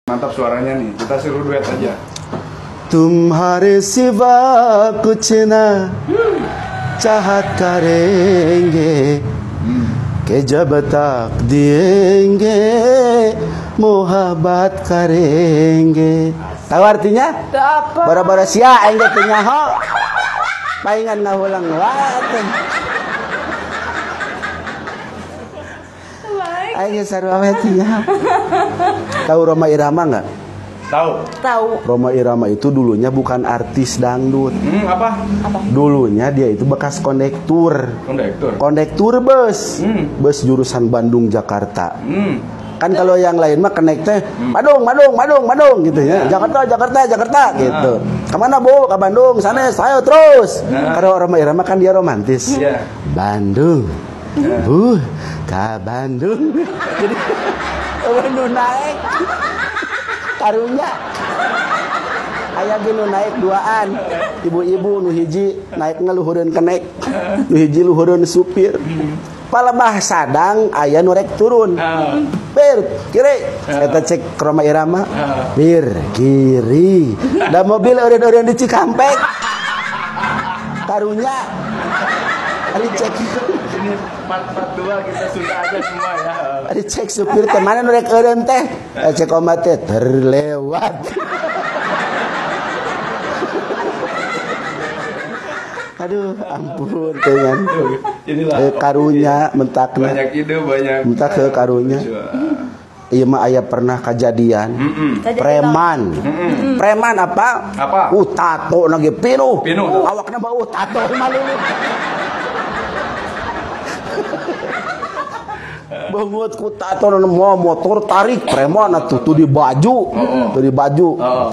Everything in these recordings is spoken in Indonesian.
Mantap suaranya nih, kita suruh duet aja. तुम्हारे सिवा कुछ ना चाहत करेंगे कि जब तक दिएंगे मोहब्बत करेंगे. Tahu artinya? Bara-bara sia aing teh nyaho. Paingan ngahulang wae. Aing sarua we teh. Tahu Rhoma Irama enggak? Tahu. Rhoma Irama itu dulunya bukan artis dangdut. Apa? Dulunya dia itu bekas kondektur. Kondektur bus. Bus jurusan Bandung Jakarta. Kan kalau yang lain mah connect teh Badung gitu ya. Jakarta gitu. Kemana Bu? Ke Bandung. Sana saya terus. Kalau Rhoma Irama kan dia romantis. Bandung. Bu, ke Bandung. Jadi Bandung naik. Karunya aya ge nu naik duaan, ibu-ibu nu hiji naik ngaluhureun kenek, nu hiji luhureun supir. Palebah sadang aya nu rek turun. Bir kiri, eta cek Rhoma Irama. Bir kiri. Da mobil eureun-eureun di Cikampek. Karunya ari cek ini 442 kita sudah aja semua ya. Ari cek supir teh mana nu rek eureun teh? Cek oma teh terlewat. Aduh, ampun teh kan. Inilah karunya mentakna. Banyak ide banyak. Mentak ke karunya. Iya mah aya pernah kejadian. Preman. Preman apa? Tato na ge pinuh. Awakna bau tato malulu. Banget ku tato mau motor tarik preman atuh tuh di baju, tuh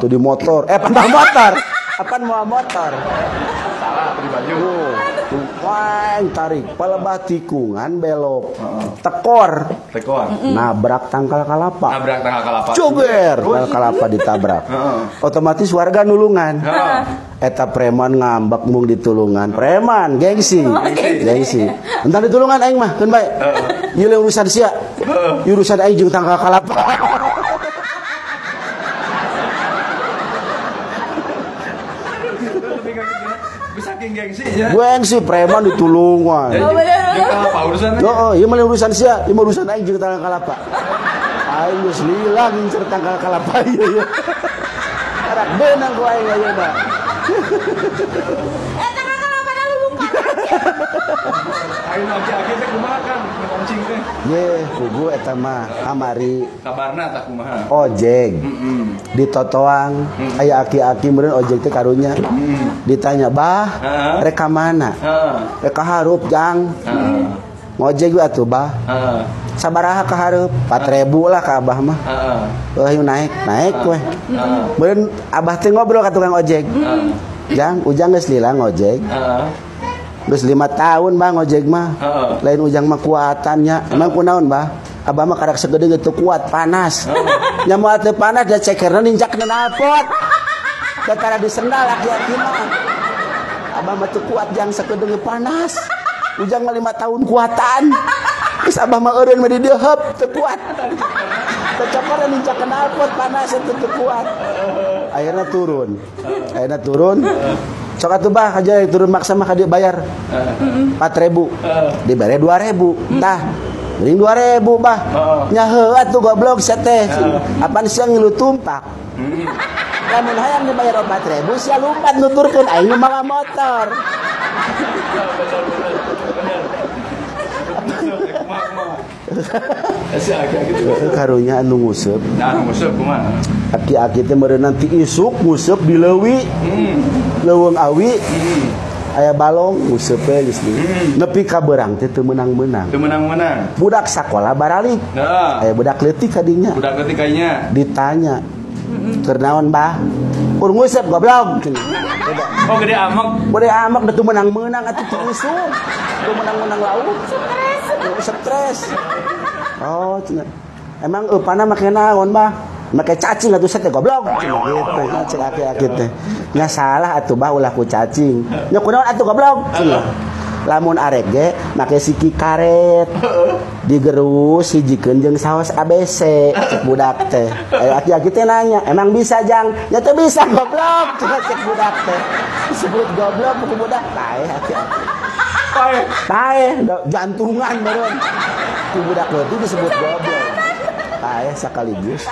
di motor. Pandang motor. Apaan mau motor? Salah di baju. Wang tarik, palebah tikungan belok. Tekor. Nabrak tangkal kalapa. Coger, tangkal kalapa ditabrak. Otomatis warga nulungan. Eta preman ngambek mung ditulungan. Preman gengsi. Entar ditulungan aing mah keun bae. Ieu urusan sia. Urusan aing jeung tangkal kalapa. Gengsi preman ditulungan. Apa urusannya? Ieu mah urusan sia, ieu urusan aing jeung tangkal kalapa. Aing geus lila ngincer tangkal kalapa ieu. Arak beunang ku aing ayeuna. Tangkal kalapa da lumpat. Aing agi-agi teh kumaha kan ngoncing teh. Ye, kugu eta mah kamari. Kabarna tah kumaha? Ojek. Di totoang aya aki-aki meureun ojek teh karunya. Ditanya, "Bah, rek ka mana?" Rek ka hareup, Jang. Ngojek we atuh, Bah. Sabaraha ka hareup? 4.000 lah ka Abah mah. Yuk naik we. Meureun Abah teh ngobrol ka tukang ojek. Jang, Ujang geus lila ngojek. Geus 5 tahun Bang ngojek mah. Lain Ujang mah kuatannya. Emang kunaon, Bah? Abah mah karak segede gitu kuat panas. Nya moal teu panas da cekerna ninjakna nalpot. Da tara di sendal aki-aki mah. Abah mah teu kuat Jang segede panas. Ujang mah 5 tahun kuatan. Geus Abah mah eureun mah di deuheup teu kuat. Da cekerna ninjakna nalpot panas teu kuat. Akhirnya turun. Sok atuh Bah aja turun maksa mah ka dieu bayar. 4.000. Dibere 2.000. Tah. Bering 2.000 Bah. Nya heuh atuh goblok sia teh. Apaan sia ngilu tumpak. Lamun hayang dibayar 4.000 sia lumpat nuturkeun aing nu mawa motor. Karunya anu nguseup. Kumaha? Aki-aki teh meureun nanti isuk nguseup di leuwi. Leuweung awi. Aya balong nguseup geus di. Nepi ka beurang teh teu meunang-meunang. Budak sakola baralik. Aya budak leutik ka dinya. Ditanya. Keur naon, Bah? Kur nguseup goblok. Oh, gede amak da teu meunang-meunang atuh teu isuk. Teu meunang-meunang lauk. Stres. Oh, cenah. Emang eupana make naon, Bah? Make cacing atuh set goblok. Gitu, cek aki-aki teh. Nya salah atuh Bah ulah ku cacing. Nya kunaon atuh goblok? lamun arek ge make siki karet digerus hijikeun jeung saos ABC cek budak teh aki-aki teh nanya emang bisa jang nya teh bisa goblok cek budak teh disebut goblok ku budak tae aki-aki tae jantungan meureun ku budak leutik disebut goblok tae sakaligus